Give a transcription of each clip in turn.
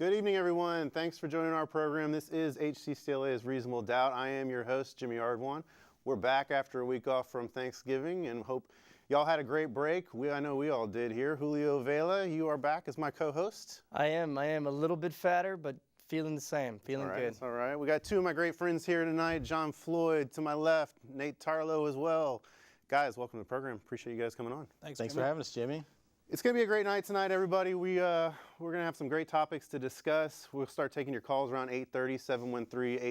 Good evening, everyone. Thanks for joining our program. This is HCCLA's Reasonable Doubt. I am your host, Jimmy Ardwan. We're back after a week off from Thanksgiving and hope y'all had a great break. I know we all did here. Julio Vela, you are back as my co-host. I am a little bit fatter, but feeling the same, feeling good. All right. We got two of my great friends here tonight, John Floyd to my left, Nate Tarlow as well. Guys, welcome to the program. Appreciate you guys coming on. Thanks for having us, Jimmy. It's going to be a great night tonight, everybody. We're going to have some great topics to discuss. We'll start taking your calls around 8:30,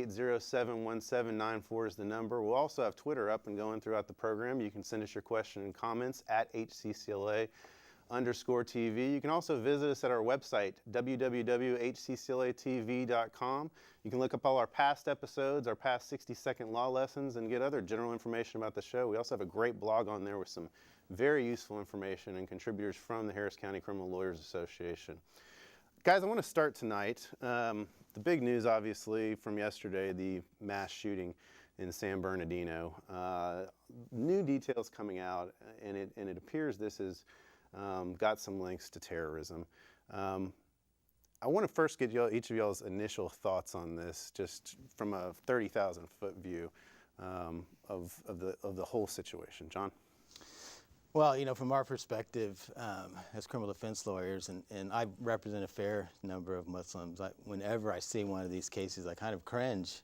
713-807-1794 is the number. We'll also have Twitter up and going throughout the program. You can send us your question and comments at HCCLA_TV. You can also visit us at our website, www.hcclatv.com. You can look up all our past episodes, our past 60-second law lessons, and get other general information about the show. We also have a great blog on there with some very useful information and contributors from the Harris County Criminal Lawyers Association. Guys, I want to start tonight. The big news, obviously, from yesterday, the mass shooting in San Bernardino. New details coming out, and it appears this has got some links to terrorism. I want to first get each of y'all's initial thoughts on this, just from a 30,000-foot view of the whole situation. John? Well, you know, from our perspective as criminal defense lawyers, and I represent a fair number of Muslims, whenever I see one of these cases, I kind of cringe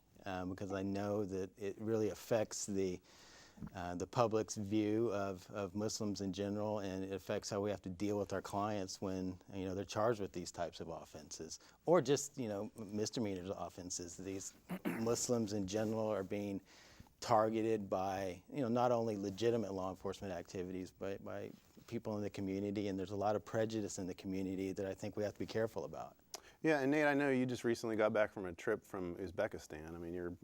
because I know that it really affects the public's view of Muslims in general, and it affects how we have to deal with our clients when, you know, they're charged with these types of offenses, or just, you know, misdemeanors offenses. These Muslims in general are being targeted by, you know, not only legitimate law enforcement activities, but by people in the community, and there's a lot of prejudice in the community that I think we have to be careful about. Yeah, and Nate, I know you just recently got back from a trip from Uzbekistan. I mean, you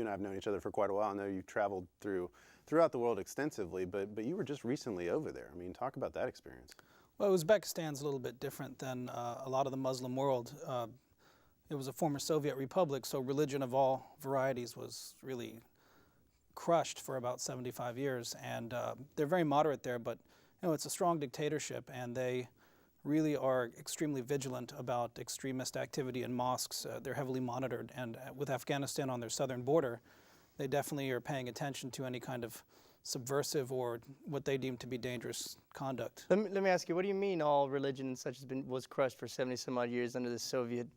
and I have known each other for quite a while. I know you've traveled throughout the world extensively, but you were just recently over there. I mean, talk about that experience. Well, Uzbekistan's a little bit different than a lot of the Muslim world. It was a former Soviet republic, so religion of all varieties was really crushed for about 75 years, and they're very moderate there, but you know, it's a strong dictatorship, and they really are extremely vigilant about extremist activity in mosques. They're heavily monitored, and with Afghanistan on their southern border, they definitely are paying attention to any kind of subversive or what they deem to be dangerous conduct. Let me ask you, what do you mean all religion and such was crushed for 70 some odd years under the Soviet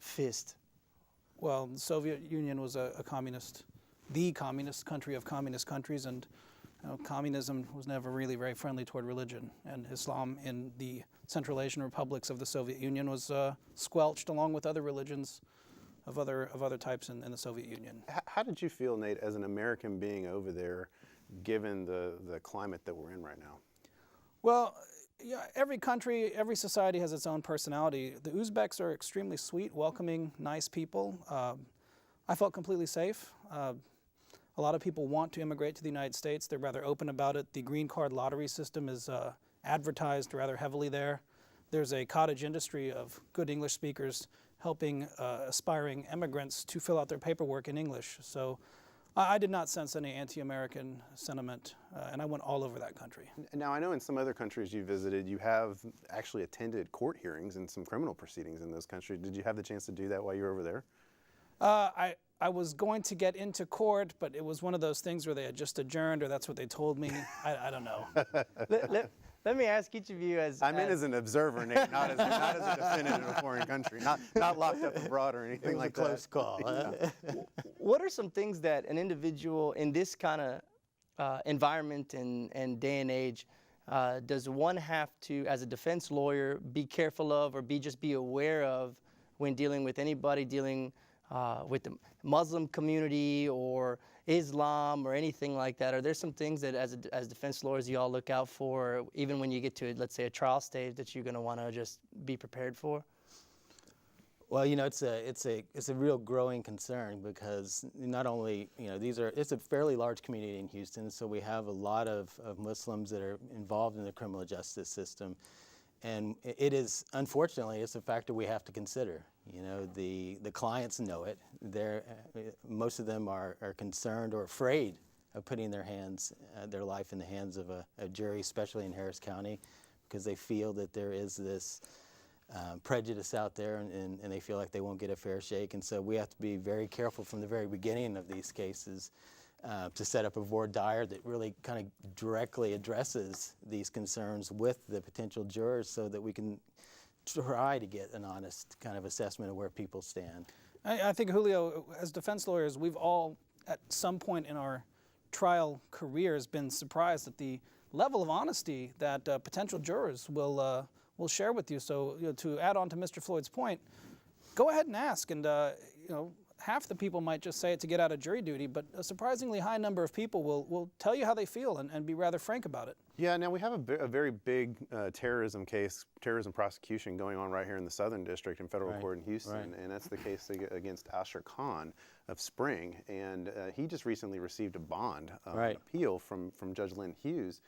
fist? Well, the Soviet Union was the communist country of communist countries, and you know, communism was never really very friendly toward religion, and Islam in the Central Asian republics of the Soviet Union was squelched along with other religions of other types in the Soviet Union. How did you feel, Nate, as an American being over there, given the climate that we're in right now? Well, yeah, every country, every society has its own personality. The Uzbeks are extremely sweet, welcoming, nice people. I felt completely safe. A lot of people want to immigrate to the United States. They're rather open about it. The green card lottery system is advertised rather heavily there. There's a cottage industry of good English speakers helping aspiring immigrants to fill out their paperwork in English. So I did not sense any anti-American sentiment, and I went all over that country. Now, I know in some other countries you visited, you have actually attended court hearings and some criminal proceedings in those countries. Did you have the chance to do that while you were over there? I was going to get into court, but it was one of those things where they had just adjourned, or that's what they told me. I don't know. Let me ask each of you as... I'm in as an observer, Nate, not as a defendant in a foreign country, not locked up abroad or anything like that. It was a close call. Huh? What are some things that an individual in this kind of environment and day and age does one have to, as a defense lawyer, be careful of or just be aware of when dealing with anybody dealing with the Muslim community or Islam or anything like that? Are there some things that as defense lawyers you all look out for, even when you get to, let's say, a trial stage, that you're going to want to just be prepared for? Well, you know, it's a real growing concern, because not only, you know, it's a fairly large community in Houston, so we have a lot of Muslims that are involved in the criminal justice system. And it is, unfortunately, it's a factor we have to consider. You know, the clients know it. Most of them are concerned or afraid of putting their life in the hands of a jury, especially in Harris County, because they feel that there is this prejudice out there, and they feel like they won't get a fair shake. And so we have to be very careful from the very beginning of these cases to set up a voir dire that really kind of directly addresses these concerns with the potential jurors so that we can try to get an honest kind of assessment of where people stand. I think, Julio, as defense lawyers, we've all, at some point in our trial careers, been surprised at the level of honesty that potential jurors will share with you. So, to add on to Mr. Floyd's point, go ahead and ask. And half the people might just say it to get out of jury duty, but a surprisingly high number of people will tell you how they feel and be rather frank about it. Yeah, now we have a very big terrorism prosecution going on right here in the Southern District in federal court in Houston, and that's the case against Asher Khan of Spring, and he just recently received a bond appeal from Judge Lynn Hughes,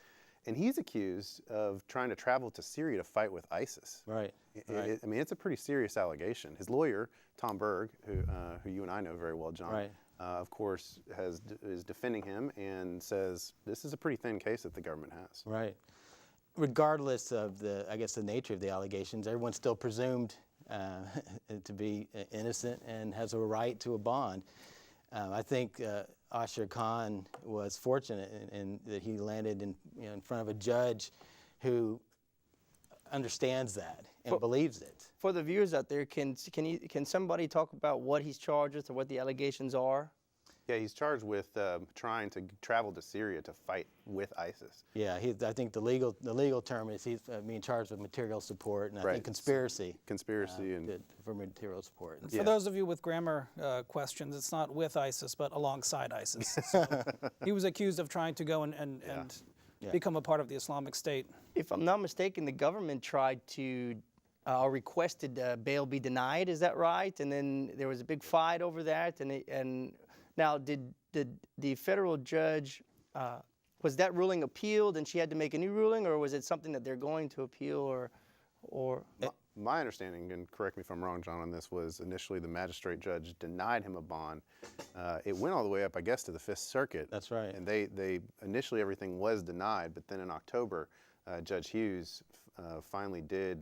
and he's accused of trying to travel to Syria to fight with ISIS. Right. I mean, it's a pretty serious allegation. His lawyer, Tom Berg, who you and I know very well, John, of course, is defending him and says this is a pretty thin case that the government has. Right. Regardless of the nature of the allegations, everyone's still presumed to be innocent and has a right to a bond. I think Asher Khan was fortunate in that he landed in front of a judge who understands that and believes it. For the viewers out there, can somebody talk about what he's charged with or what the allegations are? Yeah, he's charged with trying to travel to Syria to fight with ISIS. Yeah, I think the legal term is he's being charged with material support, and I think conspiracy. Conspiracy for material support. For those of you with grammar questions, it's not with ISIS, but alongside ISIS. So he was accused of trying to go and become a part of the Islamic State. If I'm not mistaken, the government tried to or requested bail be denied. Is that right? And then there was a big fight over that, and now, did the federal judge, was that ruling appealed and she had to make a new ruling, or was it something that they're going to appeal, or? My understanding, and correct me if I'm wrong, John, on this, was initially the magistrate judge denied him a bond. It went all the way up, I guess, to the Fifth Circuit. That's right. And they initially everything was denied, but then in October, Judge Hughes finally did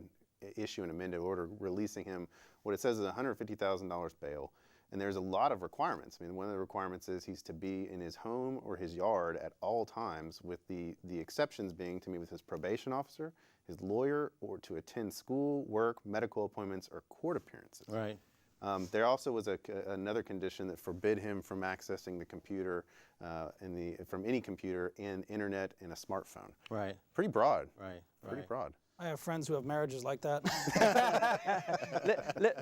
issue an amended order releasing him what it says is $150,000 bail. And there's a lot of requirements. I mean, one of the requirements is he's to be in his home or his yard at all times, with the exceptions being to meet with his probation officer, his lawyer, or to attend school, work, medical appointments, or court appearances. Right. There also was another condition that forbid him from accessing the computer, from any computer and internet and a smartphone. Right. Pretty broad. Right. Pretty broad. I have friends who have marriages like that.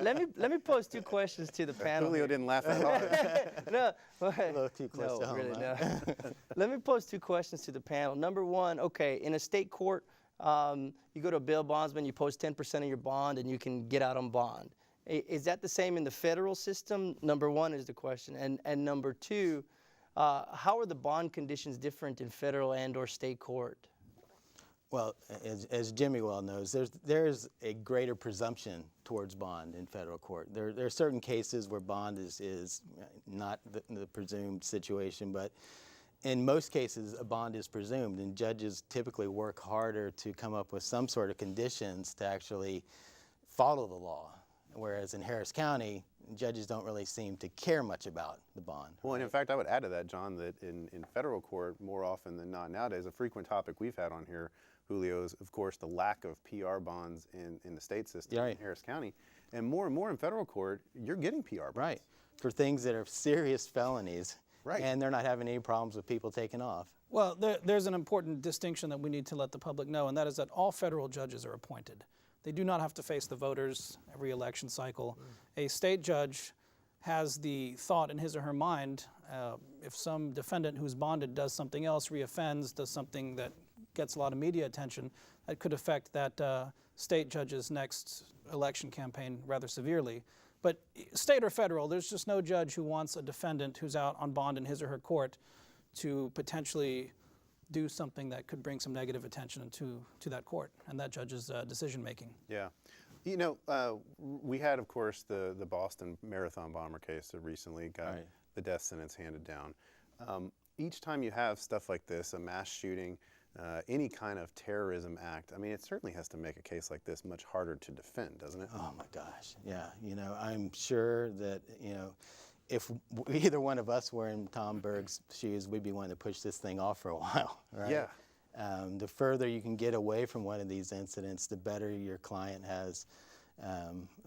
let me pose two questions to the panel. Julio didn't laugh that hard. No, a little too close to home. Really, no. Let me pose two questions to the panel. Number one, okay, in a state court, you go to a bail bondsman, you post 10% of your bond, and you can get out on bond. Is that the same in the federal system? Number one is the question. And number two, how are the bond conditions different in federal and or state court? Well, as Jimmy well knows, there's a greater presumption towards bond in federal court. There are certain cases where bond is not the presumed situation, but in most cases a bond is presumed, and judges typically work harder to come up with some sort of conditions to actually follow the law. Whereas in Harris County, judges don't really seem to care much about the bond. Well, and in fact, I would add to that, John, that in federal court, more often than not nowadays, a frequent topic we've had on here, Julio, is, of course, the lack of PR bonds in the state system in Harris County. And more in federal court, you're getting PR bonds. Right. For things that are serious felonies. Right. And they're not having any problems with people taking off. Well, there's an important distinction that we need to let the public know, and that is that all federal judges are appointed. They do not have to face the voters every election cycle. A state judge has the thought in his or her mind, if some defendant who's bonded does something else, reoffends, does something that gets a lot of media attention, that could affect that state judge's next election campaign rather severely. But state or federal, there's just no judge who wants a defendant who's out on bond in his or her court to potentially do something that could bring some negative attention to that court and that judge's decision making. Yeah. You know, we had, of course, the Boston Marathon bomber case that recently got the death sentence handed down. Each time you have stuff like this, a mass shooting, any kind of terrorism act, I mean, it certainly has to make a case like this much harder to defend, doesn't it? Oh my gosh, yeah. I'm sure that, if either one of us were in Tom Berg's shoes, we'd be wanting to push this thing off for a while, right? Yeah. The further you can get away from one of these incidents, the better your client has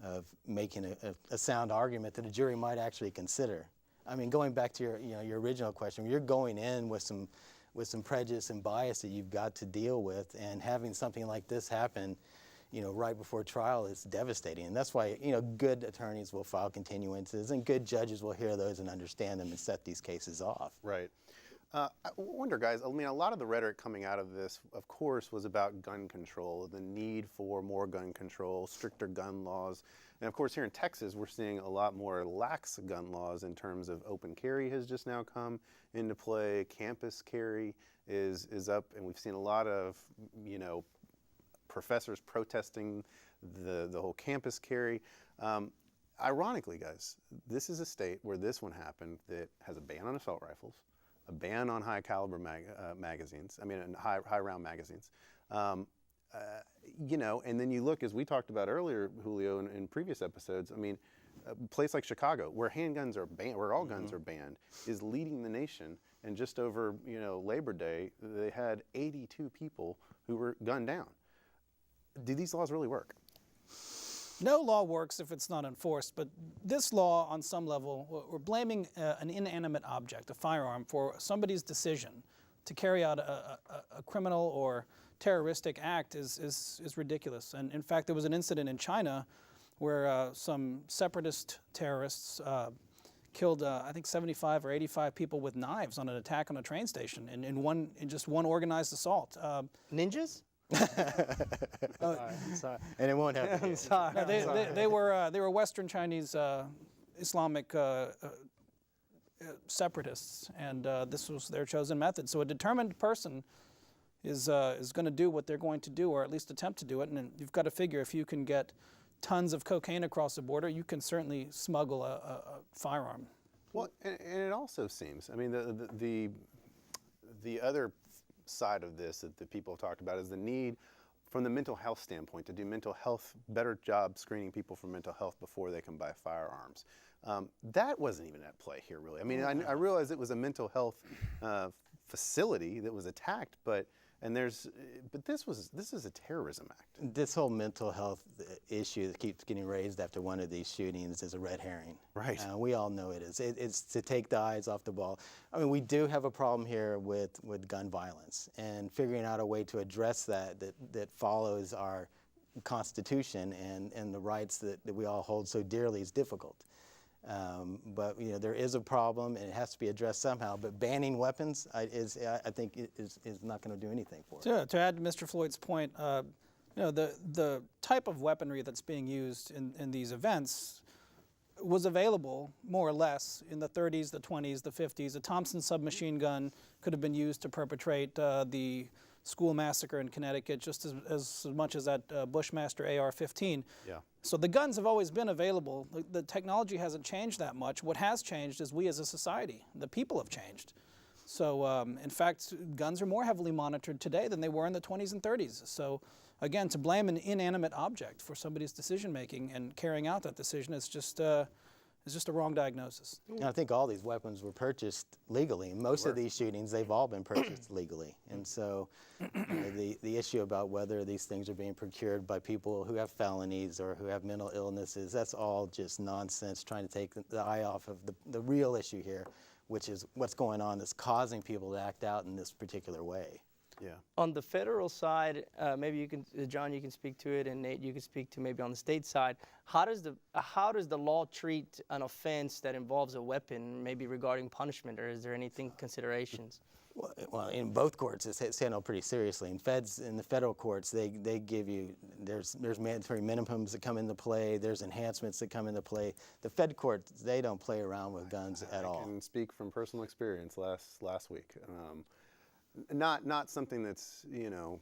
of making a sound argument that a jury might actually consider. I mean, going back to your original question, you're going in with some prejudice and bias that you've got to deal with, and having something like this happen, right before trial is devastating. And that's why, good attorneys will file continuances, and good judges will hear those and understand them and set these cases off. Right. I wonder, guys, I mean, a lot of the rhetoric coming out of this, of course, was about gun control, the need for more gun control, stricter gun laws. And of course, here in Texas, we're seeing a lot more lax gun laws in terms of open carry has just now come into play. Campus carry is up, and we've seen a lot of, professors protesting the whole campus carry. Ironically, guys, this is a state where this one happened that has a ban on assault rifles, a ban on high caliber magazines, high round magazines. And then you look, as we talked about earlier, Julio, in previous episodes, I mean, a place like Chicago, where handguns are banned, where all guns are banned, is leading the nation. And just over, Labor Day, they had 82 people who were gunned down. Do these laws really work? No law works if it's not enforced, but this law, on some level, we're blaming an inanimate object, a firearm, for somebody's decision to carry out a criminal or terroristic act is ridiculous. And in fact, there was an incident in China where some separatist terrorists killed, I think, 75 or 85 people with knives on an attack on a train station in just one organized assault. Ninjas? Sorry. And it won't happen. I'm sorry. No, they were Western Chinese Islamic separatists, and this was their chosen method. So a determined person is going to do what they're going to do, or at least attempt to do it. And you've got to figure, if you can get tons of cocaine across the border, you can certainly smuggle a firearm. Well, and it also seems, I mean, the other side of this that people have talked about is the need from the mental health standpoint to do better job screening people for mental health before they can buy firearms. That wasn't even at play here, really. I mean, I realize it was a mental health facility that was attacked, but this is a terrorism act. This whole mental health issue that keeps getting raised after one of these shootings is a red herring. Right. We all know it is. It's to take the eyes off the ball. I mean, we do have a problem here with gun violence, and figuring out a way to address that follows our Constitution and the rights that we all hold so dearly is difficult. But there is a problem, and it has to be addressed somehow. But banning weapons, I think, is not going to do anything for it. To add to Mr. Floyd's point, the type of weaponry that's being used in these events was available more or less in the 30s, the 20s, the 50s. A Thompson submachine gun could have been used to perpetrate the school massacre in Connecticut just as much as that Bushmaster AR-15. Yeah. So the guns have always been available. The technology hasn't changed that much. What has changed is we as a society. The people have changed. So in fact, guns are more heavily monitored today than they were in the 20s and 30s. So again, to blame an inanimate object for somebody's decision making and carrying out that decision is just a wrong diagnosis. And I think all these weapons were purchased legally. Most of these shootings, they've all been purchased legally. And so the issue about whether these things are being procured by people who have felonies or who have mental illnesses, that's all just nonsense, trying to take the eye off of the real issue here, which is what's going on that's causing people to act out in this particular way. Yeah. On the federal side, maybe you can, John, you can speak to it, and Nate, you can speak to maybe on the state side. How does the law treat an offense that involves a weapon, maybe regarding punishment, or is there anything considerations? Well, in both courts, it's handled pretty seriously. In the federal courts, they give you, there's mandatory minimums that come into play, there's enhancements that come into play. The Fed courts, they don't play around with guns at all. I can speak from personal experience last week. Not something that's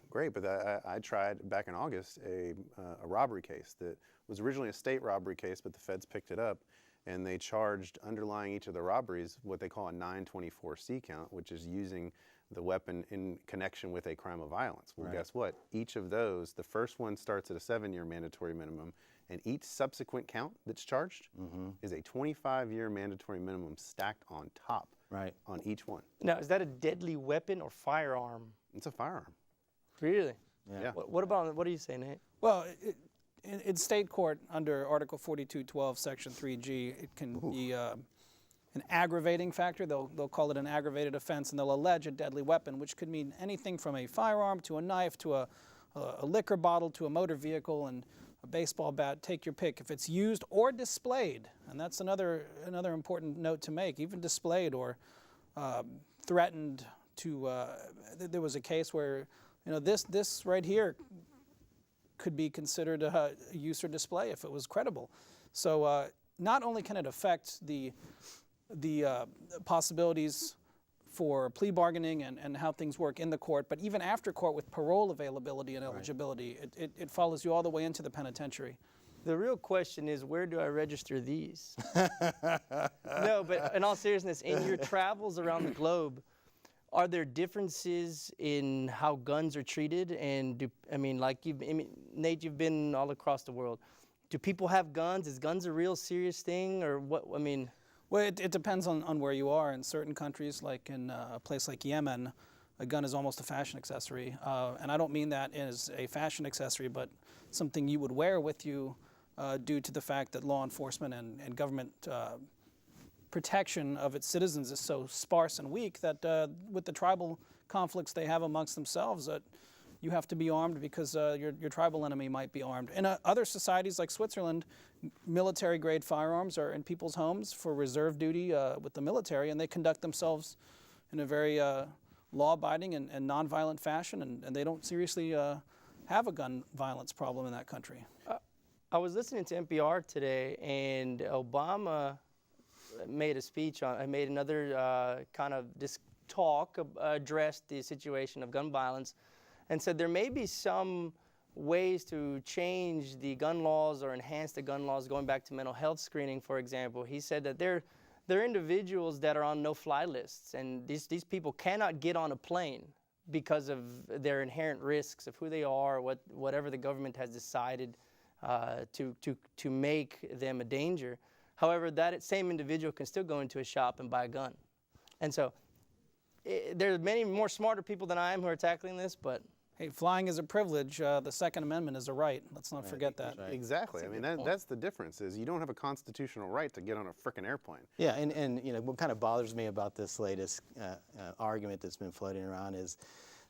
great, but I tried back in August a robbery case that was originally a state robbery case, but the feds picked it up, and they charged underlying each of the robberies what they call a 924C count, which is using the weapon in connection with a crime of violence. Well, Right. guess what? Each of those, the first one starts at a 7-year mandatory minimum, and each subsequent count that's charged is a 25-year mandatory minimum stacked on top Right. on each one. Now, is that a deadly weapon or firearm? It's a firearm. Really? Yeah. What do you say, Nate? Well, in state court under Article 4212, Section 3G, it can be an aggravating factor. They'll call it an aggravated offense, and they'll allege a deadly weapon, which could mean anything from a firearm to a knife to a liquor bottle to a motor vehicle and a baseball bat. Take your pick. If it's used or displayed, and that's another important note to make, even displayed or threatened to. There was a case where this right here could be considered a use or display if it was credible. So not only can it affect the possibilities for plea bargaining and how things work in the court, but even after court with parole availability and eligibility, it follows you all the way into the penitentiary. The real question is, where do I register these? No, but in all seriousness, in your travels around the globe, are there differences in how guns are treated? And Nate, you've been all across the world. Do people have guns? Is guns a real serious thing, or what? I mean, well, it depends on where you are. In certain countries, like in a place like Yemen, a gun is almost a fashion accessory. And I don't mean that as a fashion accessory, but something you would wear with you due to the fact that law enforcement and government protection of its citizens is so sparse and weak that with the tribal conflicts they have amongst themselves, that you have to be armed because your tribal enemy might be armed. In other societies like Switzerland, military-grade firearms are in people's homes for reserve duty with the military, and they conduct themselves in a very law-abiding and nonviolent fashion, and they don't seriously have a gun violence problem in that country. I was listening to NPR today, and Obama made a speech made another kind of talk, addressed the situation of gun violence, and said there may be some ways to change the gun laws or enhance the gun laws, going back to mental health screening, for example. He said that there are individuals that are on no-fly lists, and these people cannot get on a plane because of their inherent risks of who they are, whatever the government has decided to make them a danger. However, that same individual can still go into a shop and buy a gun. And so there are many more smarter people than I am who are tackling this, but... Hey, flying is a privilege. The Second Amendment is a right. Let's not forget that. Right. Exactly. I mean, that's the difference, is you don't have a constitutional right to get on a frickin' airplane. Yeah, and what kind of bothers me about this latest argument that's been floating around is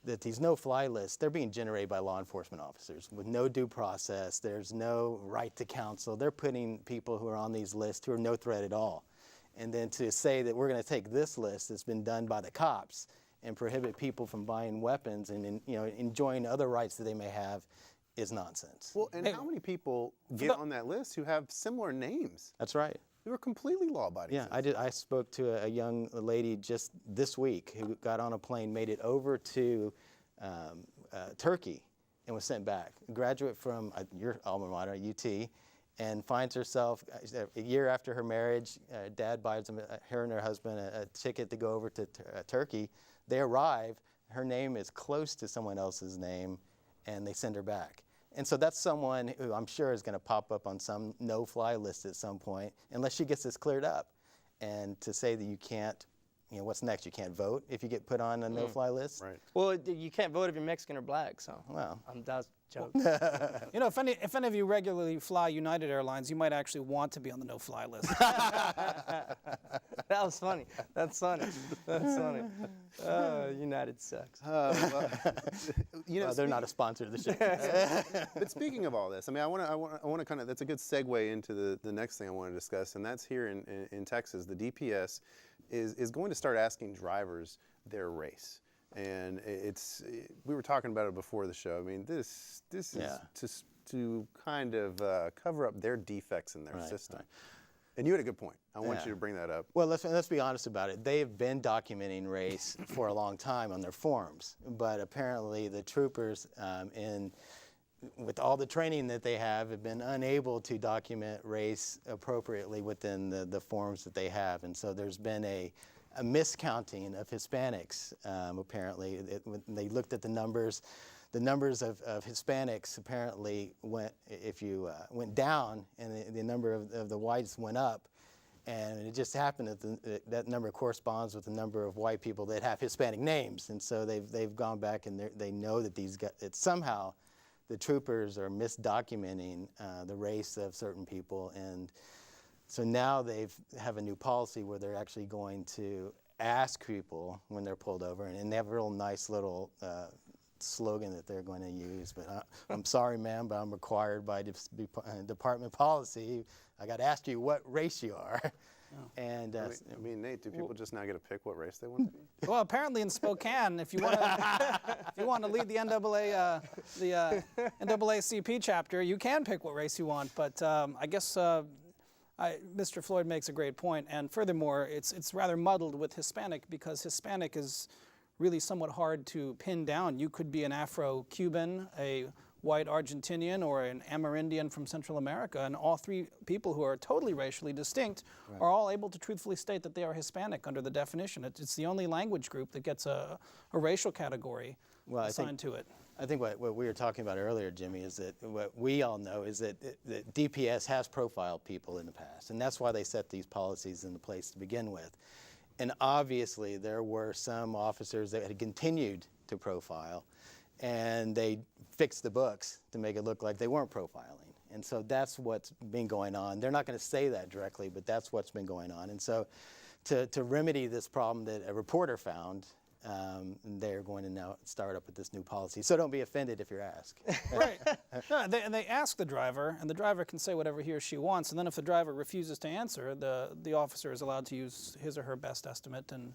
that these no-fly lists, they're being generated by law enforcement officers with no due process. There's no right to counsel. They're putting people who are on these lists who are no threat at all. And then to say that we're going to take this list that's been done by the cops and prohibit people from buying weapons and enjoying other rights that they may have is nonsense. Well, and how many people get on that list who have similar names? That's right. Who are completely law-abiding. Yeah, I spoke to a young lady just this week who got on a plane, made it over to Turkey, and was sent back. A graduate from your alma mater, UT, and finds herself a year after her marriage. Dad buys her and her husband a ticket to go over to Turkey. They arrive. Her name is close to someone else's name, and they send her back. And so that's someone who I'm sure is going to pop up on some no-fly list at some point, unless she gets this cleared up. And to say that you can't, what's next? You can't vote if you get put on a no-fly list? Right. Well, you can't vote if you're Mexican or black, so... Well. That's a joke. If any of you regularly fly United Airlines, you might actually want to be on the no-fly list. That was funny. That's funny. United sucks. They're not a sponsor of the show. But speaking of all this, I mean, I want to kind of, that's a good segue into the next thing I want to discuss, and that's here in Texas. The DPS is going to start asking drivers their race. And we were talking about it before the show. I mean, this is to kind of cover up their defects in their system. Right. And you had a good point. I want you to bring that up. Well, let's be honest about it. They've been documenting race for a long time on their forms, but apparently the troopers, with all the training that they have been unable to document race appropriately within the forms that they have, and so there's been a a miscounting of Hispanics, apparently. When they looked at the numbers of Hispanics apparently went down, and the number of the whites went up. And it just happened that that number corresponds with the number of white people that have Hispanic names. And so they've gone back and they know that that somehow the troopers are misdocumenting the race of certain people. And so now they have a new policy where they're actually going to ask people when they're pulled over. And they have a real nice little slogan that they're going to use. But I'm sorry, ma'am, but I'm required by department policy. I got to ask you what race you are. Oh. And I mean, Nate, do people just now get to pick what race they want to be? Well, apparently in Spokane, if you want to lead the NAACP chapter, you can pick what race you want. But I guess Mr. Floyd makes a great point. And furthermore, it's rather muddled with Hispanic, because Hispanic is really somewhat hard to pin down. You could be an Afro-Cuban, a white Argentinian, or an Amerindian from Central America, and all three people who are totally racially distinct are all able to truthfully state that they are Hispanic under the definition. It's the only language group that gets a racial category assigned to it. I think what we were talking about earlier, Jimmy, is that what we all know is that DPS has profiled people in the past, and that's why they set these policies into place to begin with. And obviously there were some officers that had continued to profile, and they fixed the books to make it look like they weren't profiling. And so that's what's been going on. They're not going to say that directly, but that's what's been going on. And so to remedy this problem that a reporter found, they're going to now start up with this new policy. So don't be offended if you're asked. Right. No, and they ask the driver, and the driver can say whatever he or she wants. And then if the driver refuses to answer, the officer is allowed to use his or her best estimate and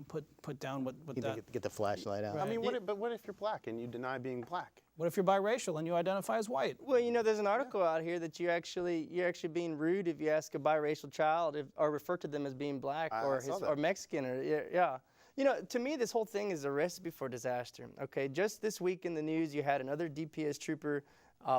put down what that. Get the flashlight out. Right. I mean, what if you're black and you deny being black? What if you're biracial and you identify as white? Well, there's an article out here that you're actually being rude if you ask a biracial child or refer to them as being black or Mexican or to me, this whole thing is a recipe for disaster. Okay, just this week in the news, you had another DPS trooper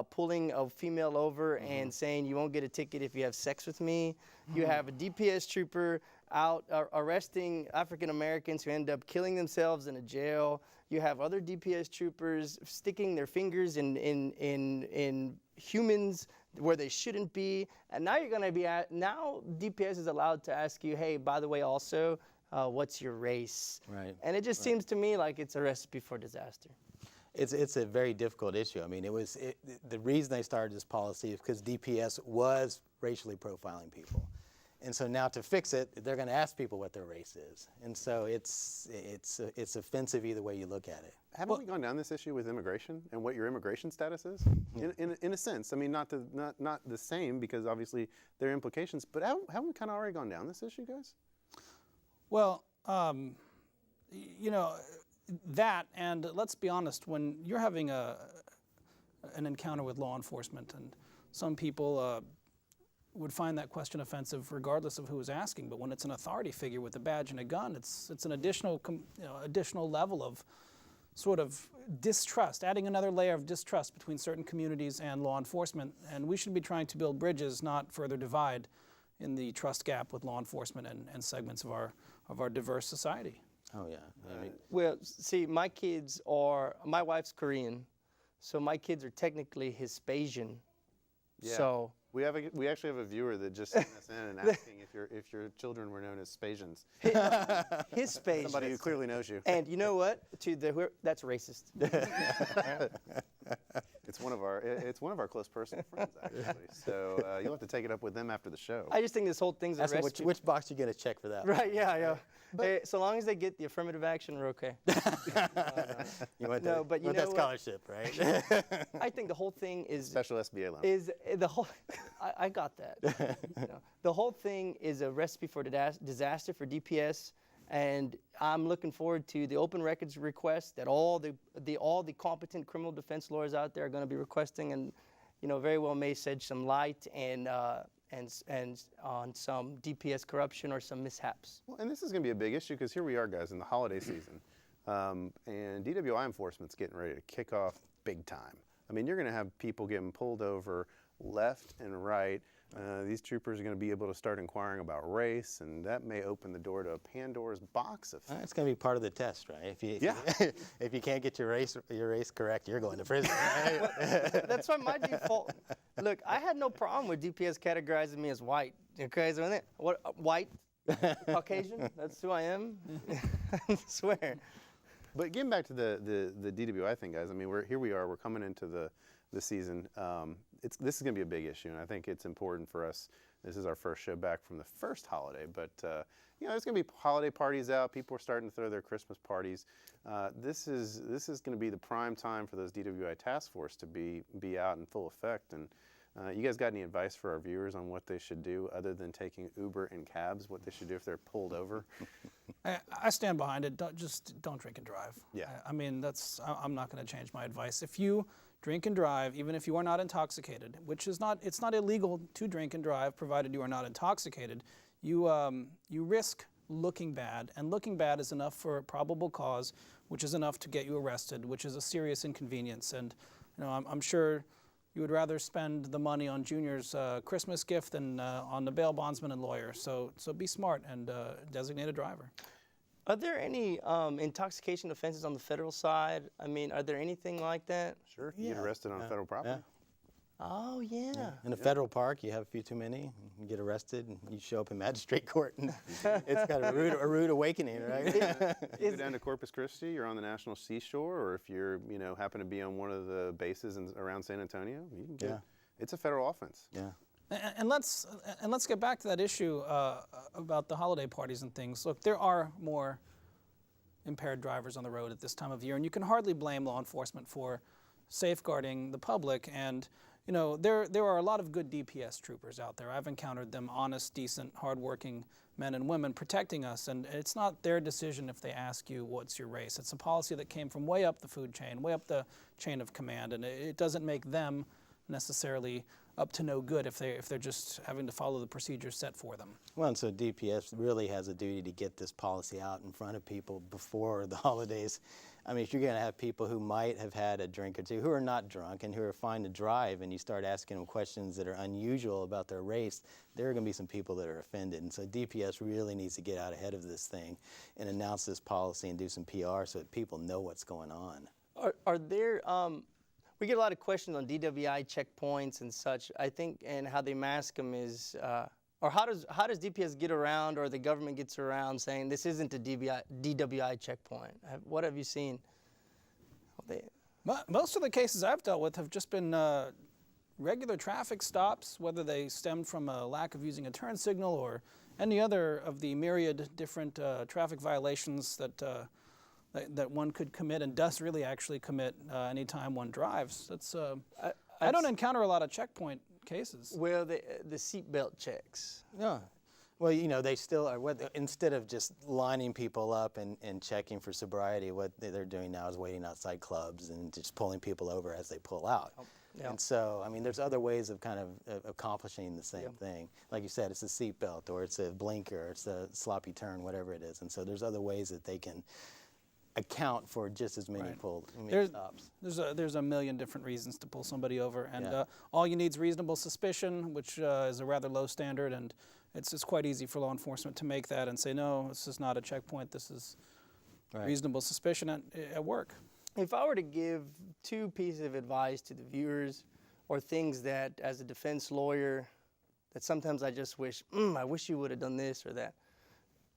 pulling a female over and saying, "You won't get a ticket if you have sex with me." You have a DPS trooper out arresting African Americans who end up killing themselves in a jail. You have other DPS troopers sticking their fingers in humans where they shouldn't be. And now you're going to be now DPS is allowed to ask you, "Hey, by the way, also, what's your race?" Right. And it just seems to me like it's a recipe for disaster. It's a very difficult issue. I mean, the reason they started this policy is because DPS was racially profiling people. And so now to fix it, they're going to ask people what their race is. And so it's offensive either way you look at it. Haven't we gone down this issue with immigration and what your immigration status is? In a sense. I mean, not the same, because obviously there are implications, but haven't we kind of already gone down this issue, guys? Well, that, and let's be honest, when you're having an encounter with law enforcement, and some people would find that question offensive regardless of who is asking, but when it's an authority figure with a badge and a gun, it's an additional level of sort of distrust, adding another layer of distrust between certain communities and law enforcement, and we should be trying to build bridges, not further divide in the trust gap with law enforcement and segments of our diverse society. Oh yeah. I mean, well, see, my wife's Korean, so my kids are technically Hispasian. Yeah. So we actually have a viewer that just sent us in and asking if your children were known as Spasians. Hispasian. Somebody who clearly knows you. And you know what? That's racist. It's one of our close personal friends, actually. So you'll have to take it up with them after the show. I just think this whole thing's a recipe. which box you going to check for that? Right, yeah. Hey, so long as they get the affirmative action, we're okay. You want No, but you know that what? scholarship, right? I think the whole thing is Special SBA loan. is the whole. I got that. The whole thing is a recipe for disaster for DPS, and I'm looking forward to the open records request that all the competent criminal defense lawyers out there are going to be requesting, and very well may shed some light and on some DPS corruption or some mishaps. Well, and this is going to be a big issue because here we are, guys, in the holiday season, and DWI enforcement's getting ready to kick off big time. I mean, you're going to have people getting pulled over left and right. These troopers are going to be able to start inquiring about race, and that may open the door to a Pandora's box of things. It's going to be part of the test, right? If you can't get your race correct, you're going to prison. Right? That's why my default. Look, I had no problem with DPS categorizing me as white. Okay, so white, Caucasian. That's who I am. I swear. But getting back to the DWI thing, guys. I mean, we're coming into the season. This is going to be a big issue, and I think it's important for us. This is our first show back from the first holiday, but there's going to be holiday parties out. People are starting to throw their Christmas parties. This is going to be the prime time for those DWI task force to be out in full effect. And you guys got any advice for our viewers on what they should do other than taking Uber and cabs? What they should do if they're pulled over? I stand behind it. Don't drink and drive. Yeah. I mean, I'm not going to change my advice. If you drink and drive, even if you are not intoxicated, it's not illegal to drink and drive, provided you are not intoxicated. You risk looking bad, and looking bad is enough for a probable cause, which is enough to get you arrested, which is a serious inconvenience. And I'm sure you would rather spend the money on Junior's Christmas gift than on the bail bondsman and lawyer. So be smart and designate a driver. Are there any intoxication offenses on the federal side? I mean, are there anything like that? Sure. You get arrested on federal property. Yeah. Oh, yeah. In a federal park, you have a few too many, you get arrested, and you show up in magistrate court, and it's got a rude awakening, right? You go down to Corpus Christi, you're on the National Seashore, or if you're, happen to be on one of the bases around San Antonio, you can get. It's a federal offense. Yeah. And let's get back to that issue about the holiday parties and things. Look, there are more impaired drivers on the road at this time of year, and you can hardly blame law enforcement for safeguarding the public. And there are a lot of good DPS troopers out there. I've encountered them, honest, decent, hardworking men and women protecting us. And it's not their decision if they ask you what's your race. It's a policy that came from way up the food chain, way up the chain of command, and it doesn't make them necessarily up to no good if they're just having to follow the procedures set for them. Well, and so DPS really has a duty to get this policy out in front of people before the holidays. I mean, if you're going to have people who might have had a drink or two, who are not drunk and who are fine to drive, and you start asking them questions that are unusual about their race, there are going to be some people that are offended. And so DPS really needs to get out ahead of this thing and announce this policy and do some PR so that people know what's going on. Are there, we get a lot of questions on DWI checkpoints and such, I think, and how they mask them is, or how does DPS get around, or the government gets around saying this isn't a DWI checkpoint? What have you seen? Most of the cases I've dealt with have just been regular traffic stops, whether they stemmed from a lack of using a turn signal or any other of the myriad different traffic violations that one could commit and does really actually commit anytime one drives. I don't encounter a lot of checkpoint cases. Well, the seatbelt checks. Yeah. Well, they still are. Instead of just lining people up and checking for sobriety, what they're doing now is waiting outside clubs and just pulling people over as they pull out. Yeah. And so, I mean, there's other ways of kind of accomplishing the same thing. Like you said, it's a seatbelt, or it's a blinker, or it's a sloppy turn, whatever it is. And so there's other ways that they can account for just as many stops. There's a million different reasons to pull somebody over, and all you need is reasonable suspicion, which is a rather low standard, and it's quite easy for law enforcement to make that and say, no, this is not a checkpoint, this is reasonable suspicion at work. If I were to give two pieces of advice to the viewers, or things that, as a defense lawyer, that sometimes I just wish, I wish you would have done this or that.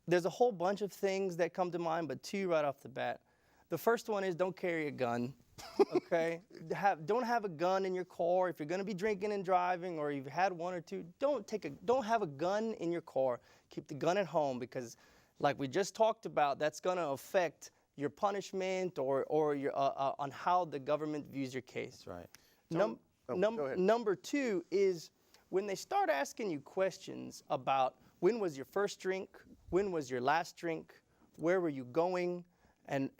There's a whole bunch of things that come to mind, but two right off the bat. The first one is don't carry a gun, okay? Don't have a gun in your car. If you're gonna be drinking and driving, or you've had one or two, don't have a gun in your car. Keep the gun at home, because like we just talked about, that's gonna affect your punishment or your, on how the government views your case. That's right. Number two is when they start asking you questions about when was your first drink, when was your last drink, where were you going, and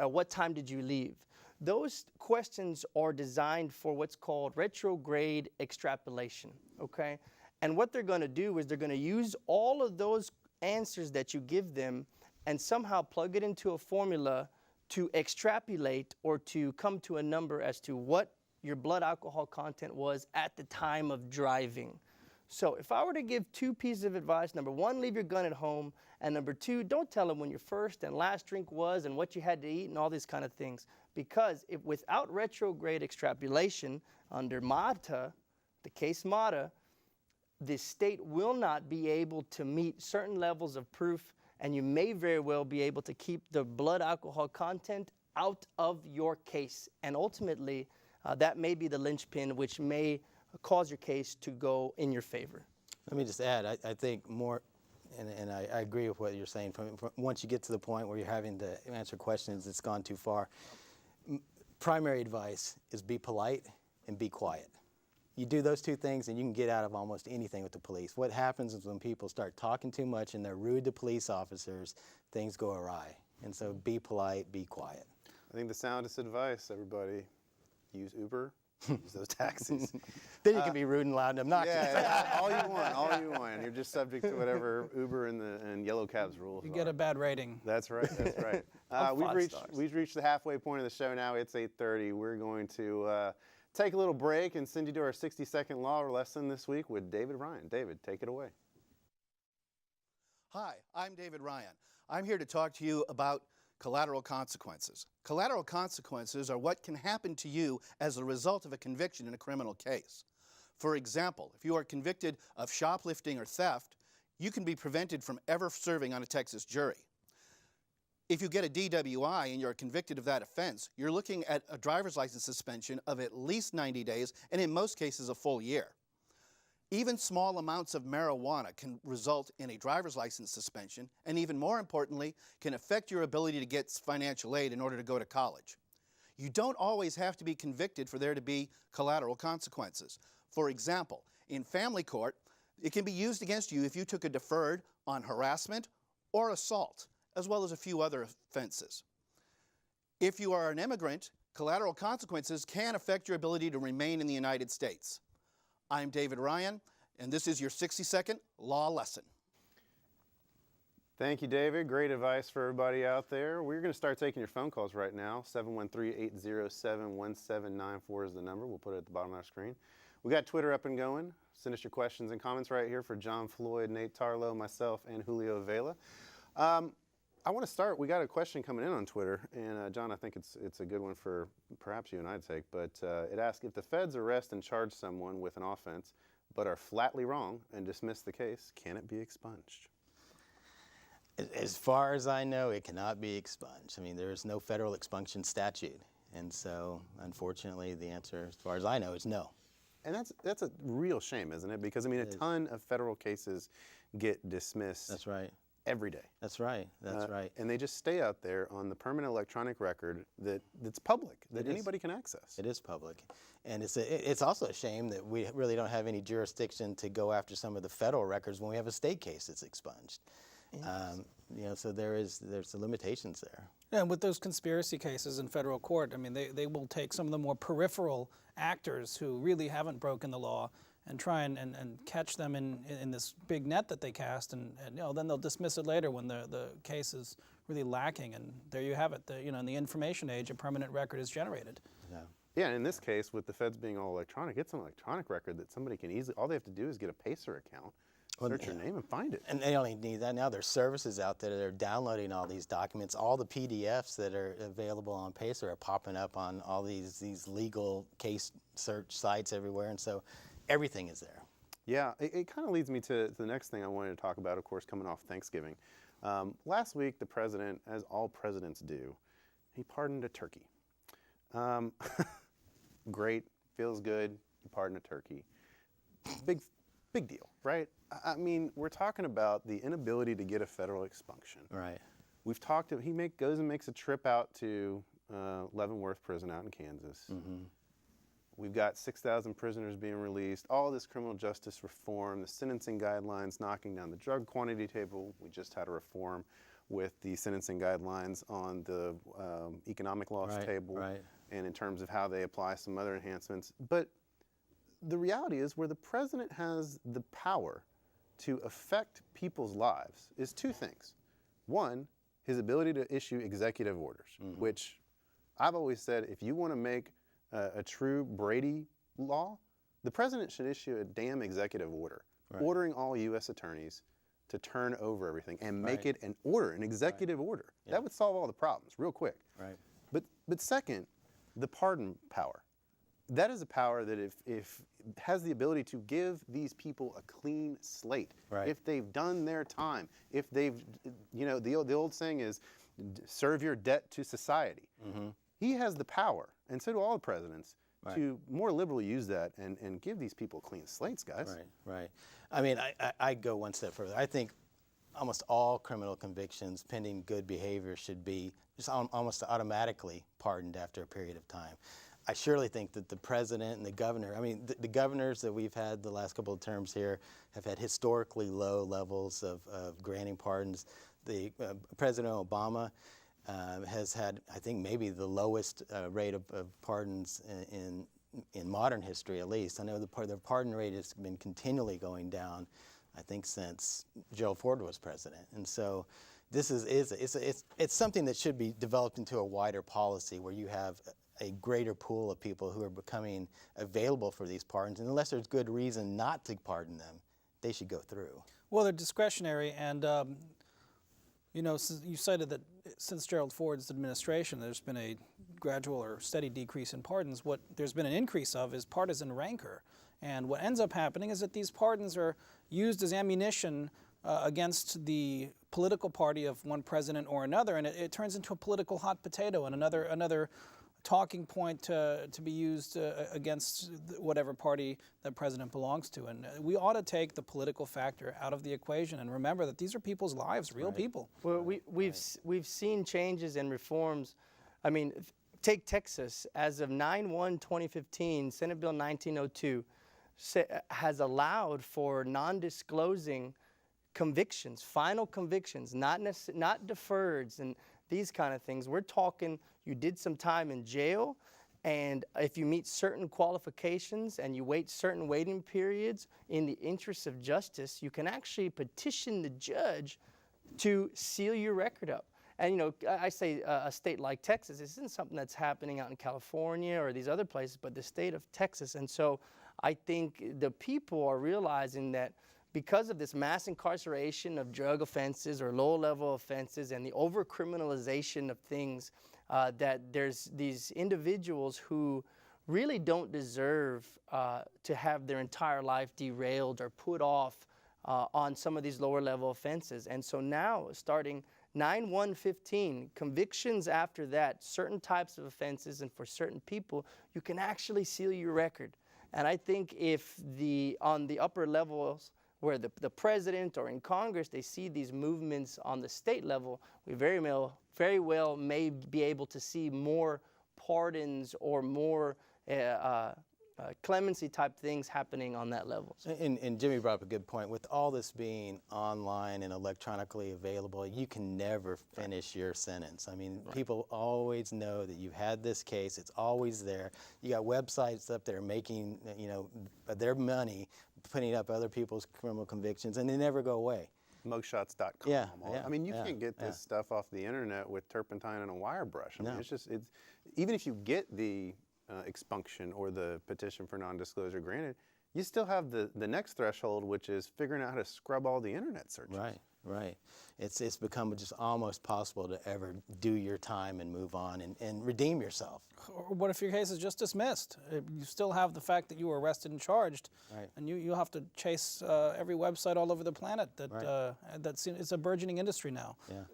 what time did you leave? Those questions are designed for what's called retrograde extrapolation, okay? And what they're gonna do is they're gonna use all of those answers that you give them and somehow plug it into a formula to extrapolate or to come to a number as to what your blood alcohol content was at the time of driving. So if I were to give 2 pieces of advice, number 1, leave your gun at home, and number 2, don't tell them when your first and last drink was and what you had to eat and all these kind of things. Because if without retrograde extrapolation under MATA, the case MATA, the state will not be able to meet certain levels of proof, and you may very well be able to keep the blood alcohol content out of your case. And ultimately, that may be the linchpin which may cause your case to go in your favor. Let me just add, I think more, and I agree with what you're saying, from once you get to the point where you're having to answer questions, it's gone too far. Primary advice is be polite and be quiet. You do those 2 things and you can get out of almost anything with the police. What happens is when people start talking too much and they're rude to police officers, things go awry. And so be polite, be quiet. I think the soundest advice, everybody, use Uber, use those taxis. Then you can be rude and loud and obnoxious. Yeah, all you want. You're just subject to whatever Uber and Yellow Cab's rules You get a bad rating. That's right. We've reached the halfway point of the show now. It's 8:30. We're going to take a little break and send you to our 60-second law lesson this week with David Ryan. David, take it away. Hi, I'm David Ryan. I'm here to talk to you about collateral consequences. Collateral consequences are what can happen to you as a result of a conviction in a criminal case. For example, if you are convicted of shoplifting or theft, you can be prevented from ever serving on a Texas jury. If you get a DWI and you're convicted of that offense, you're looking at a driver's license suspension of at least 90 days, and in most cases a full year. Even small amounts of marijuana can result in a driver's license suspension, and even more importantly, can affect your ability to get financial aid in order to go to college. You don't always have to be convicted for there to be collateral consequences. For example, in family court, it can be used against you if you took a deferred on harassment or assault, as well as a few other offenses. If you are an immigrant, collateral consequences can affect your ability to remain in the United States. I'm David Ryan, and this is your 60-second law lesson. Thank you, David. Great advice for everybody out there. We're going to start taking your phone calls right now. 713-807-1794 is the number. We'll put it at the bottom of our screen. We got Twitter up and going. Send us your questions and comments right here for John Floyd, Nate Tarlow, myself, and Julio Vela. I want to start. We got a question coming in on Twitter, and John, I think it's a good one for perhaps you and I to take. But it asks, if the feds arrest and charge someone with an offense, but are flatly wrong and dismiss the case, can it be expunged? As far as I know, it cannot be expunged. I mean, there is no federal expunction statute, and so unfortunately, the answer, as far as I know, is no. And that's a real shame, isn't it? Because I mean, a ton of federal cases get dismissed. That's right. Every day. That's right. That's right. And they just stay out there on the permanent electronic record that's public, that anybody can access. It is public. And it's also a shame that we really don't have any jurisdiction to go after some of the federal records when we have a state case that's expunged. So there's the limitations there. Yeah, and with those conspiracy cases in federal court, I mean, they will take some of the more peripheral actors who really haven't broken the law and try and catch them in this big net that they cast, and then they'll dismiss it later when the case is really lacking. And there you have it. In the information age, a permanent record is generated. Yeah, and in this case, with the feds being all electronic, it's an electronic record that somebody can easily, all they have to do is get a Pacer account, search your name and find it. And they only need that now. There's services out there that are downloading all these documents. All the PDFs that are available on Pacer are popping up on all these legal case search sites everywhere, and so everything is there. Yeah, it kind of leads me to the next thing I wanted to talk about, of course, coming off Thanksgiving. Last week, the president, as all presidents do, he pardoned a turkey. Great, feels good, you pardon a turkey. Big deal, right? I mean, we're talking about the inability to get a federal expunction. Right. We've talked, he goes and makes a trip out to Leavenworth Prison out in Kansas. Mm-hmm. We've got 6,000 prisoners being released, all this criminal justice reform, the sentencing guidelines knocking down the drug quantity table. We just had a reform with the sentencing guidelines on the economic loss table, and in terms of how they apply some other enhancements. But the reality is, where the president has the power to affect people's lives is 2 things. One, his ability to issue executive orders, which I've always said, if you want to make a true Brady law, the president should issue a damn executive order. ordering all U.S. attorneys to turn over everything and make Right. it an order, an executive order. Yeah. That would solve all the problems real quick. Right. But second, the pardon power. That is a power that if has the ability to give these people a clean slate. Right. If they've done their time, if they've, the old saying is, serve your debt to society. He has the power, and so do all the presidents, Right. to more liberally use that and give these people clean slates, guys. Right, right. I mean, I go one step further. I think almost all criminal convictions pending good behavior should be just almost automatically pardoned after a period of time. I surely think that the president and the governor, I mean, the governors that we've had the last couple of terms here have had historically low levels of granting pardons. The President Obama has had, I think, maybe the lowest rate of pardons in modern history, at least. I know the pardon rate has been continually going down, I think, since Gerald Ford was president. And so this it's something that should be developed into a wider policy where you have a greater pool of people who are becoming available for these pardons. And unless there's good reason not to pardon them, they should go through. Well, they're discretionary, and you cited that since Gerald Ford's administration, there's been a gradual or steady decrease in pardons. What there's been an increase of is partisan rancor. And what ends up happening is that these pardons are used as ammunition against the political party of one president or another, and it turns into a political hot potato and another talking point to be used against whatever party that president belongs to. And we ought to take the political factor out of the equation and remember that these are people's lives, real people. Well, we've seen changes and reforms. I mean, take Texas. As of 9/1/2015, Senate Bill 1902 has allowed for non-disclosing convictions, final convictions, not deferreds and these kind of things. We're talking you did some time in jail, and if you meet certain qualifications and you wait certain waiting periods in the interest of justice, you can actually petition the judge to seal your record up. And I say a state like Texas, this isn't something that's happening out in California or these other places, but the state of Texas. And so I think the people are realizing that because of this mass incarceration of drug offenses or low-level offenses and the over-criminalization of things, that there's these individuals who really don't deserve to have their entire life derailed or put off on some of these lower-level offenses. And so now, starting 9/1/15, convictions after that, certain types of offenses and for certain people, you can actually seal your record. And I think if on the upper levels, where the president or in Congress, they see these movements on the state level, we very well may be able to see more pardons or more clemency type things happening on that level. And Jimmy brought up a good point. With all this being online and electronically available, you can never finish your sentence. I mean, people always know that you had this case. It's always there. You got websites up there making, their money, putting up other people's criminal convictions, and they never go away. Mugshots.com. Yeah, I mean, you yeah, can't get this stuff off the internet with turpentine and a wire brush. I mean, it's even if you get the expunction or the petition for non-disclosure granted, you still have the next threshold, which is figuring out how to scrub all the internet searches. Right. It's become just almost possible to ever do your time and move on and redeem yourself. Or what if your case is just dismissed? You still have the fact that you were arrested and charged, and you'll have to chase every website all over the planet. It's a burgeoning industry now. Yeah.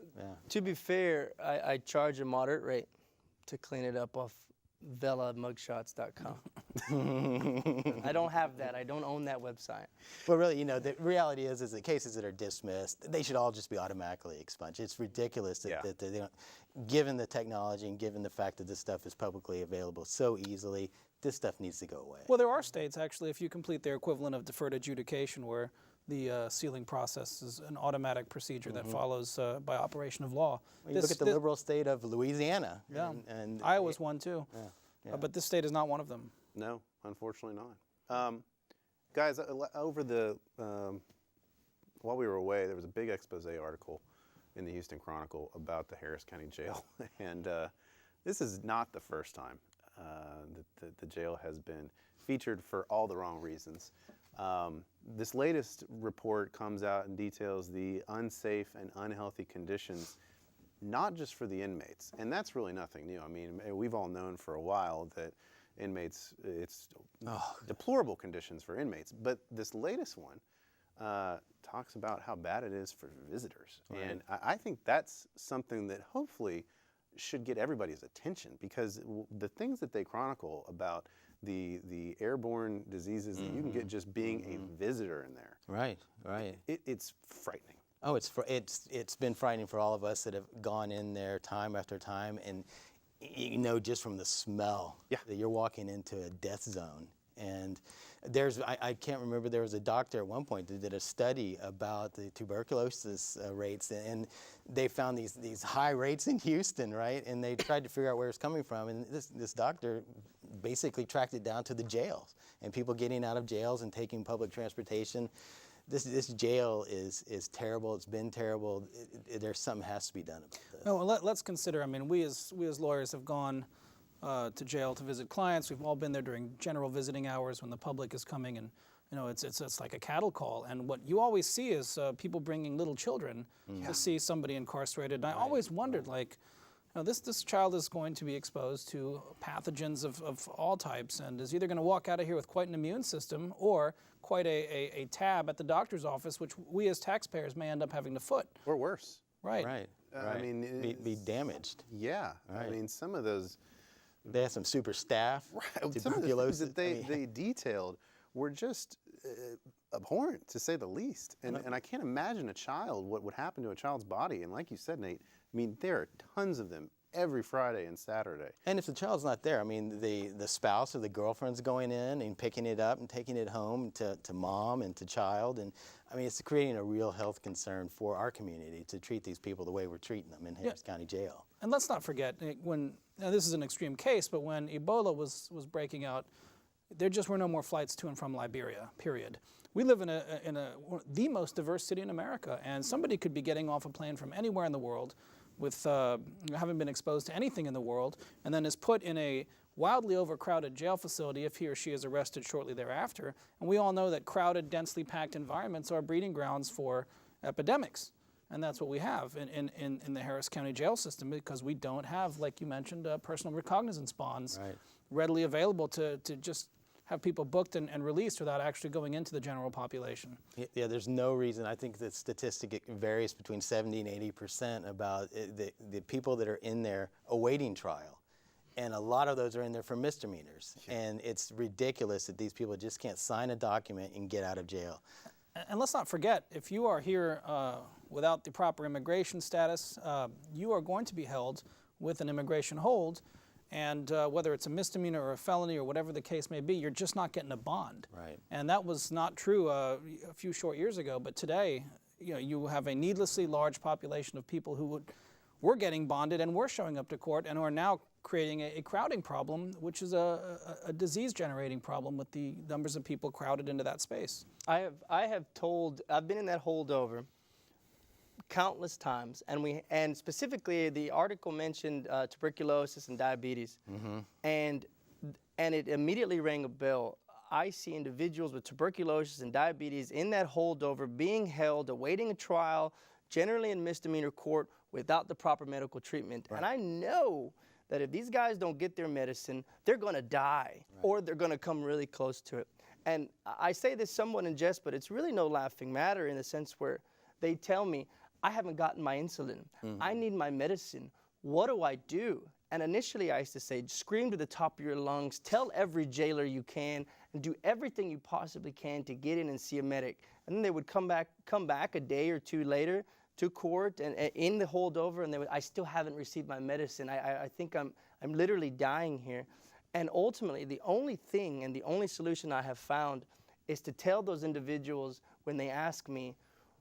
To be fair, I charge a moderate rate to clean it up off VelaMugshots.com. I don't have that. I don't own that website. Well, really, the reality is that cases that are dismissed, they should all just be automatically expunged. It's ridiculous that they don't, given the technology and given the fact that this stuff is publicly available so easily, this stuff needs to go away. Well, there are states, actually, if you complete their equivalent of deferred adjudication, where the sealing process is an automatic procedure that follows by operation of law. Well, you look at the liberal state of Louisiana. Yeah, and Iowa's one too. Yeah. But this state is not one of them. No, unfortunately not. Guys, over while we were away, there was a big expose article in the Houston Chronicle about the Harris County Jail. And this is not the first time that the jail has been featured for all the wrong reasons. This latest report comes out and details the unsafe and unhealthy conditions, not just for the inmates, and that's really nothing new. I mean, we've all known for a while that inmates, it's deplorable conditions for inmates, but this latest one talks about how bad it is for visitors. Right. And I think that's something that hopefully should get everybody's attention, because the things that they chronicle about the airborne diseases that you can get just being a visitor in there. Right, right. It's frightening. Oh, it's been frightening for all of us that have gone in there time after time, and you know, just from the smell, that you're walking into a death zone. And I can't remember, there was a doctor at one point that did a study about the tuberculosis rates, and they found these high rates in Houston, right? And they tried to figure out where it's coming from, and this doctor basically tracked it down to the jails and people getting out of jails and taking public transportation. This jail is terrible. It's been terrible. There's something has to be done about this. No, well, let's consider. I mean, we as lawyers have gone to jail to visit clients. We've all been there during general visiting hours when the public is coming, and you know, it's like a cattle call. And what you always see is people bringing little children to see somebody incarcerated. And I always wondered, like, you know, this child is going to be exposed to pathogens of all types, and is either going to walk out of here with quite an immune system or quite a tab at the doctor's office, which we as taxpayers may end up having to foot. Or worse. Right. Right. I mean, be damaged. Yeah. Right. I mean, some of those. They have some super staff. Some of the things that they detailed were just abhorrent, to say the least. And I can't imagine what would happen to a child's body. And like you said, Nate, I mean, there are tons of them every Friday and Saturday. And if the child's not there, I mean, the spouse or the girlfriend's going in and picking it up and taking it home to mom and to child. And I mean, it's creating a real health concern for our community to treat these people the way we're treating them in Harris County Jail. And let's not forget, now this is an extreme case, but when Ebola was breaking out, there just were no more flights to and from Liberia, period. We live in the most diverse city in America, and somebody could be getting off a plane from anywhere in the world with having been exposed to anything in the world, and then is put in a wildly overcrowded jail facility if he or she is arrested shortly thereafter. And we all know that crowded, densely packed environments are breeding grounds for epidemics. And that's what we have in the Harris County jail system, because we don't have, like you mentioned, personal recognizance bonds readily available to just have people booked and released without actually going into the general population. Yeah, there's no reason. I think the statistic varies between 70 and 80% about the people that are in there awaiting trial. And a lot of those are in there for misdemeanors. Yeah. And it's ridiculous that these people just can't sign a document and get out of jail. And let's not forget, if you are here without the proper immigration status, you are going to be held with an immigration hold. And whether it's a misdemeanor or a felony or whatever the case may be, you're just not getting a bond. Right. And that was not true a few short years ago. But today, you know, you have a needlessly large population of people who were getting bonded and were showing up to court and who are now creating a crowding problem, which is a disease-generating problem with the numbers of people crowded into that space. I've been in that holdover countless times, and specifically the article mentioned tuberculosis and diabetes, and it immediately rang a bell. I see individuals with tuberculosis and diabetes in that holdover being held, awaiting a trial, generally in misdemeanor court, without the proper medical treatment. Right. And I know that if these guys don't get their medicine, they're going to die, or they're going to come really close to it. And I say this somewhat in jest, but it's really no laughing matter, in the sense where they tell me, I haven't gotten my insulin. I need my medicine. What do I do? And initially I used to say, scream to the top of your lungs, tell every jailer you can, and do everything you possibly can to get in and see a medic. And then they would come back a day or two later to court and in the holdover, and I still haven't received my medicine. I think I'm literally dying here. And ultimately, the only thing and the only solution I have found is to tell those individuals when they ask me,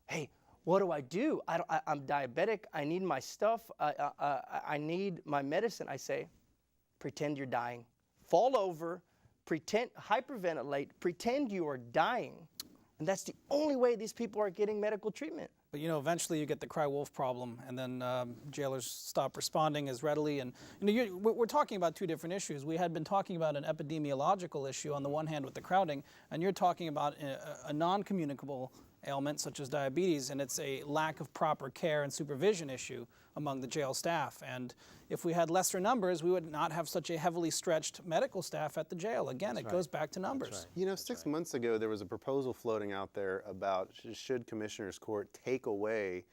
hey, what do I do? I'm diabetic. I need my stuff. I need my medicine. I say, pretend you're dying. Fall over, pretend, hyperventilate, pretend you are dying. And that's the only way these people are getting medical treatment. But eventually you get the cry wolf problem, and then jailers stop responding as readily. And we're talking about two different issues. We had been talking about an epidemiological issue on the one hand with the crowding, and you're talking about a non-communicable ailment such as diabetes, and it's a lack of proper care and supervision issue among the jail staff. And if we had lesser numbers, we would not have such a heavily stretched medical staff at the jail. Again, it goes back to numbers. Right. 6 months ago, there was a proposal floating out there about should Commissioner's Court take away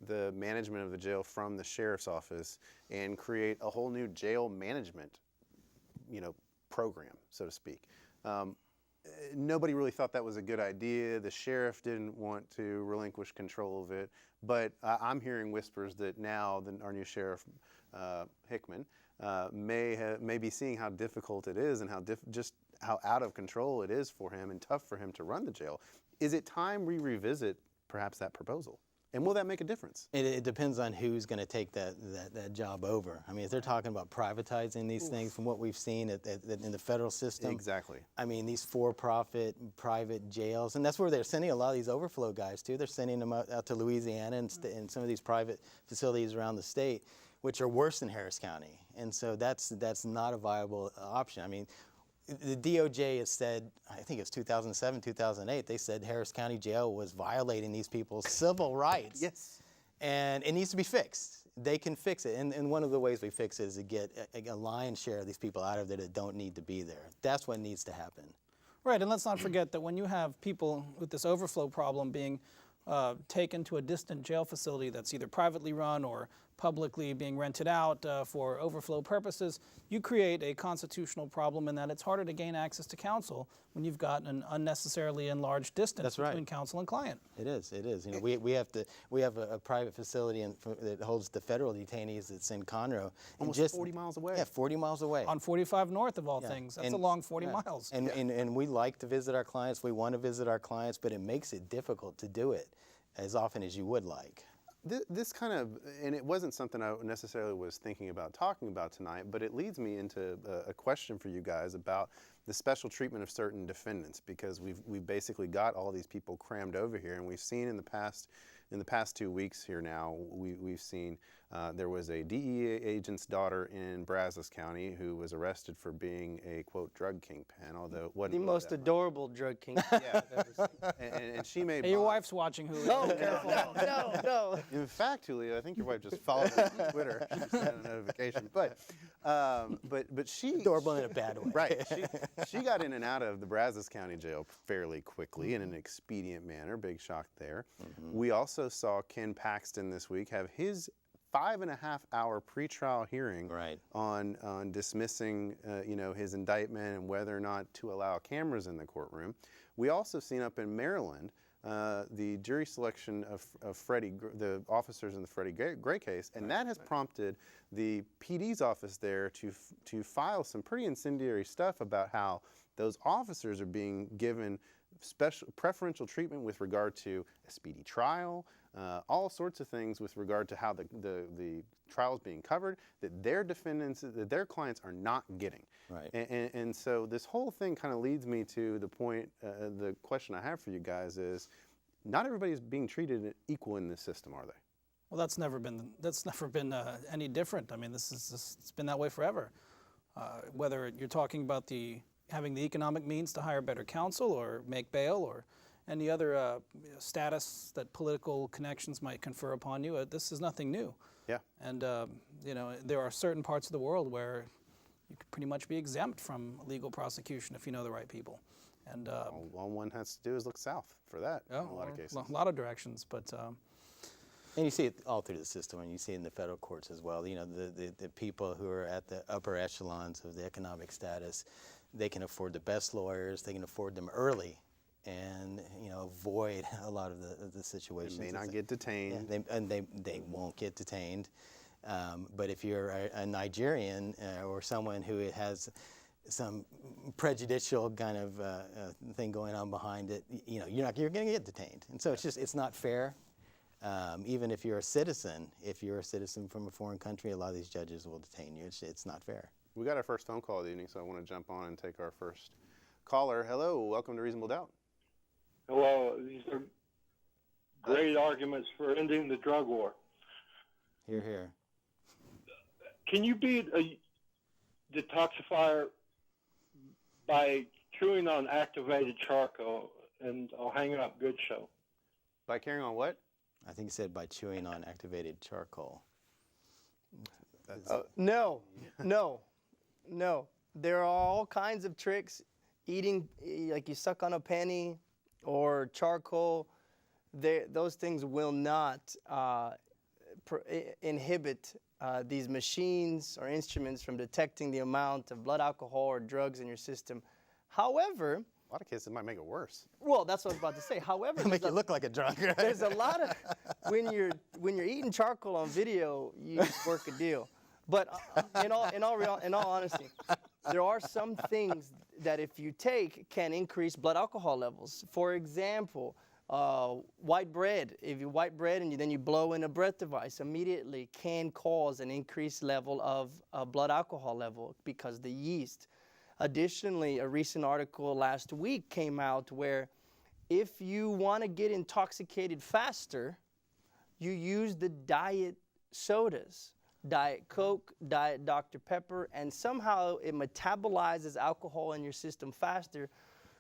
the management of the jail from the sheriff's office and create a whole new jail management, program, so to speak. Nobody really thought that was a good idea. The sheriff didn't want to relinquish control of it, but I'm hearing whispers that now our new sheriff, Hickman, may be seeing how difficult it is and just how out of control it is for him and tough for him to run the jail. Is it time we revisit perhaps that proposal? And will that make a difference? It depends on who's going to take that job over. I mean, if they're talking about privatizing these things from what we've seen in the federal system. Exactly. I mean, these for-profit private jails, and that's where they're sending a lot of these overflow guys too. They're sending them out to Louisiana and some of these private facilities around the state, which are worse than Harris County. And so that's not a viable option. I mean, the DOJ has said, I think it's 2007, 2008, they said Harris County Jail was violating these people's civil rights. Yes. And it needs to be fixed. They can fix it. And one of the ways we fix it is to get a lion's share of these people out of there that don't need to be there. That's what needs to happen. Right, and let's not forget that when you have people with this overflow problem being taken to a distant jail facility that's either privately run or publicly being rented out for overflow purposes, you create a constitutional problem in that it's harder to gain access to counsel when you've got an unnecessarily enlarged distance between counsel and client. It is. We have a private facility that holds the federal detainees that's in Conroe. Almost 40 miles away. Yeah, 40 miles away. On 45 North of all things. That's a long 40 miles. And we like to visit our clients. We want to visit our clients, but it makes it difficult to do it as often as you would like. This kind of, and it wasn't something I necessarily was thinking about talking about tonight, but it leads me into a question for you guys about the special treatment of certain defendants, because we've basically got all these people crammed over here, and we've seen in the past 2 weeks here now, we've seen there was a DEA agent's daughter in Brazos County who was arrested for being a, quote, drug kingpin, although it wasn't The most adorable drug kingpin I've ever seen. and she made Hey, your wife's watching Hulu. Oh, careful. No. In fact, Julio, I think your wife just followed me on Twitter. She sent a notification. But she Adorable in a bad way. Right. She got in and out of the Brazos County Jail fairly quickly in an expedient manner. Big shock there. Mm-hmm. We also saw Ken Paxton this week have his 5.5-hour pretrial hearing on dismissing his indictment and whether or not to allow cameras in the courtroom. We also seen up in Maryland the jury selection of the officers in the Freddie Gray case, and that has prompted the PD's office there to file some pretty incendiary stuff about how those officers are being given special preferential treatment with regard to a speedy trial, all sorts of things with regard to how the trial is being covered that their clients are not getting. Right. And so this whole thing kind of leads me to the point, the question I have for you guys is, not everybody is being treated equal in this system, are they? Well, that's never been any different. I mean, it's been that way forever. Whether you're talking about having the economic means to hire better counsel or make bail or any other status that political connections might confer upon you, this is nothing new. Yeah. And there are certain parts of the world where you could pretty much be exempt from legal prosecution if you know the right people. And all one has to do is look south for that in a lot of cases. A lot of directions, but. And you see it all through the system, and you see it in the federal courts as well. You know, the people who are at the upper echelons of the economic status, they can afford the best lawyers, they can afford them early, and avoid a lot of the situations. They may not get detained. Yeah, they won't get detained. But if you're a Nigerian or someone who has some prejudicial kind of thing going on behind it, you're going to get detained. And so it's not fair. Even if you're a citizen from a foreign country, a lot of these judges will detain you. It's not fair. We got our first phone call of the evening, so I want to jump on and take our first caller. Hello, welcome to Reasonable Doubt. Hello, these are Great arguments for ending the drug war. Hear, hear. Can you beat a detoxifier by chewing on activated charcoal? And I'll hang up. Good show. By carrying on what? I think he said by chewing on activated charcoal. No, no, no. There are all kinds of tricks. Eating, like you suck on a penny or charcoal, those things will not inhibit these machines or instruments from detecting the amount of blood alcohol or drugs in your system. However, A lot of cases might make it worse. well, that's what I was about to say. However, Make you look like a drunk, right? there's a lot of when you're eating charcoal on video, you work a deal. But in all honesty, there are some things that if you take can increase blood alcohol levels. For example, white bread. If you white bread and then you blow in a breath device, immediately can cause an increased level of blood alcohol level because the yeast. Additionally, a recent article last week came out where if you want to get intoxicated faster, you use the diet sodas, Diet Coke, Diet Dr. Pepper, and somehow it metabolizes alcohol in your system faster.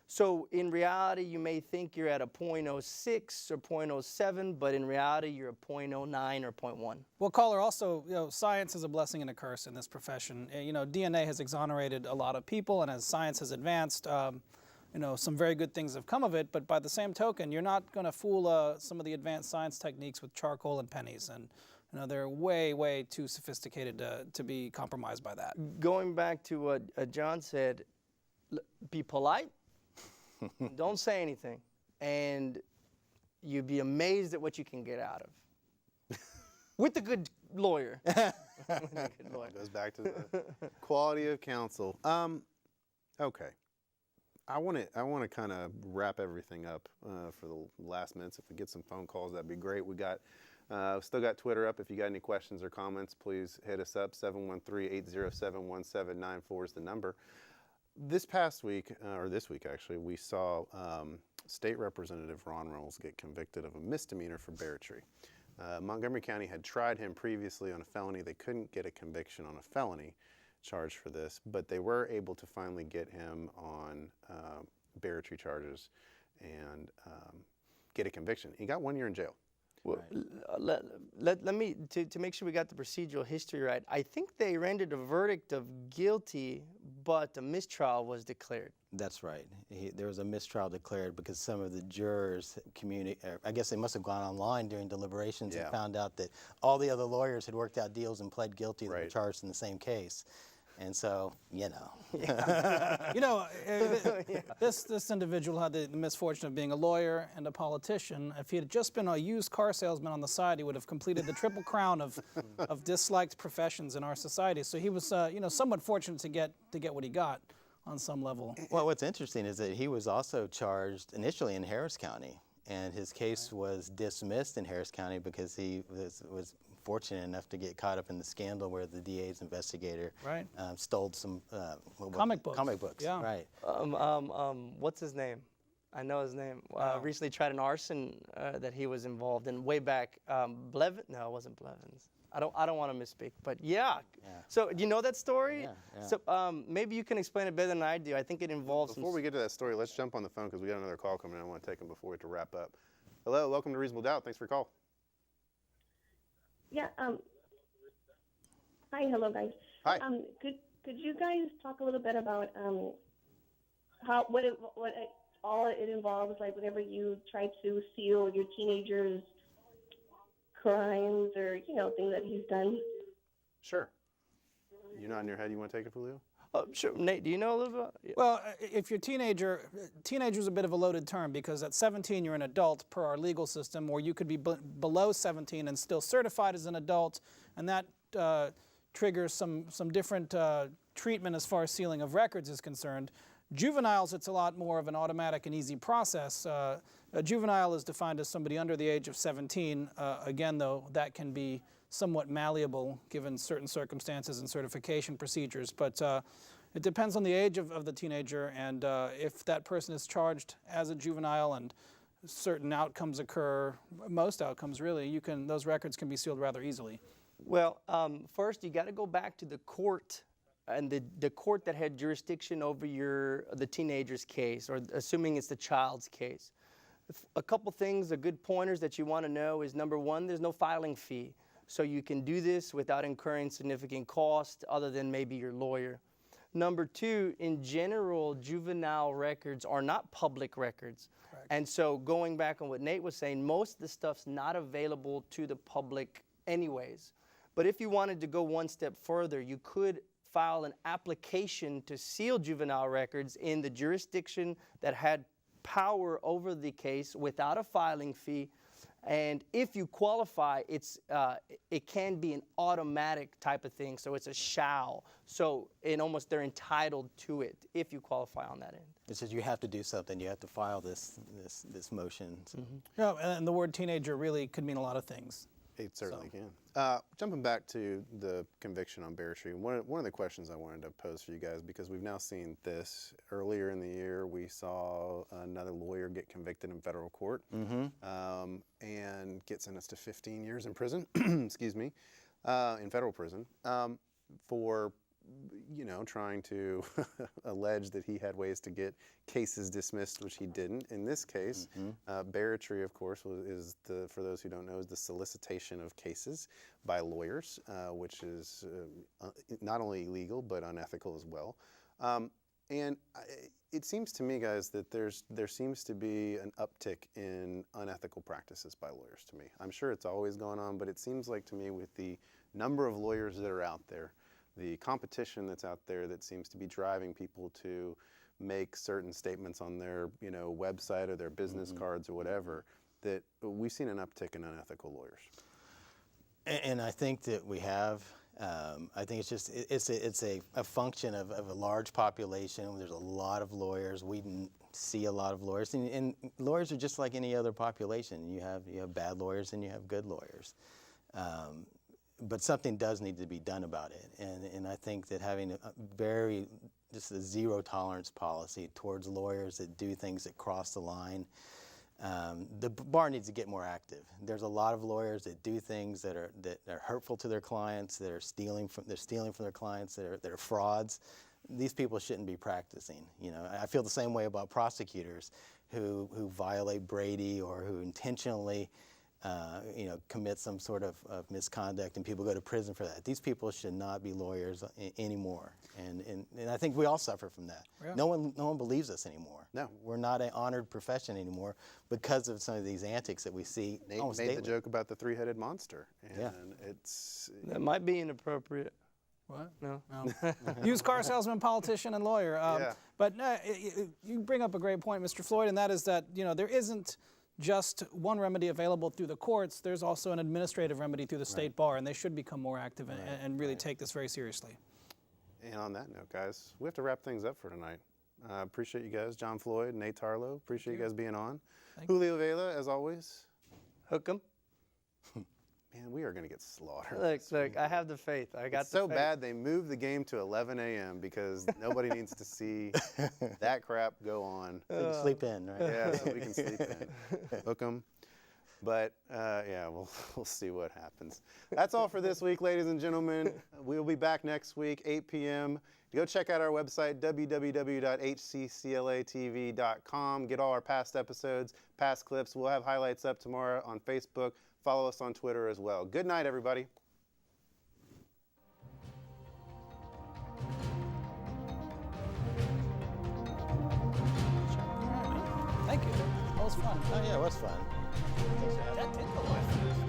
So in reality, you may think you're at a 0.06 or 0.07, but in reality, you're a 0.09 or 0.1. Well, caller, also, science is a blessing and a curse in this profession. DNA has exonerated a lot of people, and as science has advanced, some very good things have come of it. But by the same token, you're not going to fool some of the advanced science techniques with charcoal and pennies, and they're way, way too sophisticated to be compromised by that. Going back to what John said, be polite. Don't say anything, and you'd be amazed at what you can get out of. With a good lawyer. With a good lawyer. Goes back to the quality of counsel. Okay. I want to kind of wrap everything up for the last minutes. If we get some phone calls, that'd be great. We still got Twitter up. If you got any questions or comments, please hit us up. 713-807-1794 is the number. This past week, or this week actually, we saw State Representative Ron Reynolds get convicted of a misdemeanor for barratry. Montgomery County had tried him previously on a felony. They couldn't get a conviction on a felony charge for this, but they were able to finally get him on barratry charges and get a conviction. He got 1 year in jail. Well, let me, to make sure we got the procedural history right, I think they rendered a verdict of guilty, but a mistrial was declared. That's right. There was a mistrial declared because some of the jurors I guess they must have gone online during deliberations and found out that all the other lawyers had worked out deals and pled guilty and were charged in the same case. And so, This individual had the misfortune of being a lawyer and a politician. If he had just been a used car salesman on the side, he would have completed the triple crown of disliked professions in our society. So he was, somewhat fortunate to get what he got on some level. Well, what's interesting is that he was also charged initially in Harris County, and his case was dismissed in Harris County because he was fortunate enough to get caught up in the scandal where the DA's investigator stole some comic books. Comic books, yeah. Right. What's his name? I know his name. Recently tried an arson that he was involved in way back. Blevins? No, it wasn't Blevins. I don't want to misspeak, but yeah. So do you know that story? Yeah. So maybe you can explain it better than I do. I think it involves. Before we get to that story, let's jump on the phone because we got another call coming in. I want to take them before we have to wrap up. Hello, welcome to Reasonable Doubt. Thanks for your call. Yeah. Hi. Hello, guys. Hi. Could you guys talk a little bit about what all it involves, like whenever you try to seal your teenager's crimes or things that he's done? Sure. You're nodding your head. You want to take it, Julio? Sure. Nate, do you know a little bit? Yeah. Well, if you're teenager's a bit of a loaded term because at 17 you're an adult per our legal system, or you could be below 17 and still certified as an adult, and that triggers some different treatment as far as sealing of records is concerned. Juveniles, it's a lot more of an automatic and easy process. A juvenile is defined as somebody under the age of 17. Again, though, that can be somewhat malleable given certain circumstances and certification procedures. But it depends on the age of the teenager, and if that person is charged as a juvenile and certain outcomes occur, most outcomes really, those records can be sealed rather easily. Well, first you got to go back to the court, and the court that had jurisdiction over the teenager's case, or assuming it's the child's case. A couple things, good pointers that you want to know is, number one, there's no filing fee. So you can do this without incurring significant cost other than maybe your lawyer. Number two, in general, juvenile records are not public records. Correct. And so going back on what Nate was saying, most of the stuff's not available to the public anyways. But if you wanted to go one step further, you could file an application to seal juvenile records in the jurisdiction that had power over the case without a filing fee. And if you qualify, it can be an automatic type of thing, so it's a shall. So they're entitled to it if you qualify on that end. It says you have to do something. You have to file this motion. So. Yeah, and the word teenager really could mean a lot of things. It certainly can. Jumping back to the conviction on Bear Tree, one of the questions I wanted to pose for you guys, because we've now seen this earlier in the year, we saw another lawyer get convicted in federal court and get sentenced to 15 years in prison, excuse me, in federal prison for trying to allege that he had ways to get cases dismissed, which he didn't. In this case, barratry, of course, is for those who don't know, is the solicitation of cases by lawyers, which is not only illegal but unethical as well. And it seems to me, guys, that there seems to be an uptick in unethical practices by lawyers to me. I'm sure it's always gone on, but it seems like to me with the number of lawyers that are out there, the competition that's out there that seems to be driving people to make certain statements on their website or their business cards or whatever, that we've seen an uptick in unethical lawyers. And I think that we have. I think it's a function of a large population. There's a lot of lawyers. We see a lot of lawyers, and lawyers are just like any other population. You have bad lawyers and you have good lawyers. But something does need to be done about it, and I think that having just a zero tolerance policy towards lawyers that do things that cross the line, the bar needs to get more active. There's a lot of lawyers that do things that are hurtful to their clients, that are stealing from their clients, that are frauds. These people shouldn't be practicing. I feel the same way about prosecutors who violate Brady or who intentionally commit some sort of misconduct, and people go to prison for that. These people should not be lawyers anymore, and I think we all suffer from that. Yeah. No one believes us anymore. No, we're not an honored profession anymore because of some of these antics that we see. Nate made the joke about the three-headed monster, and that might be inappropriate. What? No. Used car salesman, politician, and lawyer. Yeah. But you bring up a great point, Mr. Floyd, and that is that there isn't just one remedy available through the courts. There's also an administrative remedy through the state bar, and they should become more active and really take this very seriously. And on that note, guys, we have to wrap things up for tonight. Appreciate you guys, John Floyd, Nate Tarlow. Appreciate you guys being on. Julio Vela, as always. Hook 'em. Man, we are going to get slaughtered. Look, I have the faith. It's so bad they moved the game to 11 a.m. because nobody needs to see that crap go on. So you can sleep in, right? Yeah, so we can sleep in. Hook 'em. But, we'll see what happens. That's all for this week, ladies and gentlemen. We'll be back next week, 8 p.m. Go check out our website, www.hcclatv.com. Get all our past episodes, past clips. We'll have highlights up tomorrow on Facebook. Follow us on Twitter as well. Good night, everybody. Thank you. That was fun. Oh, yeah, it was fun. That did go by fast.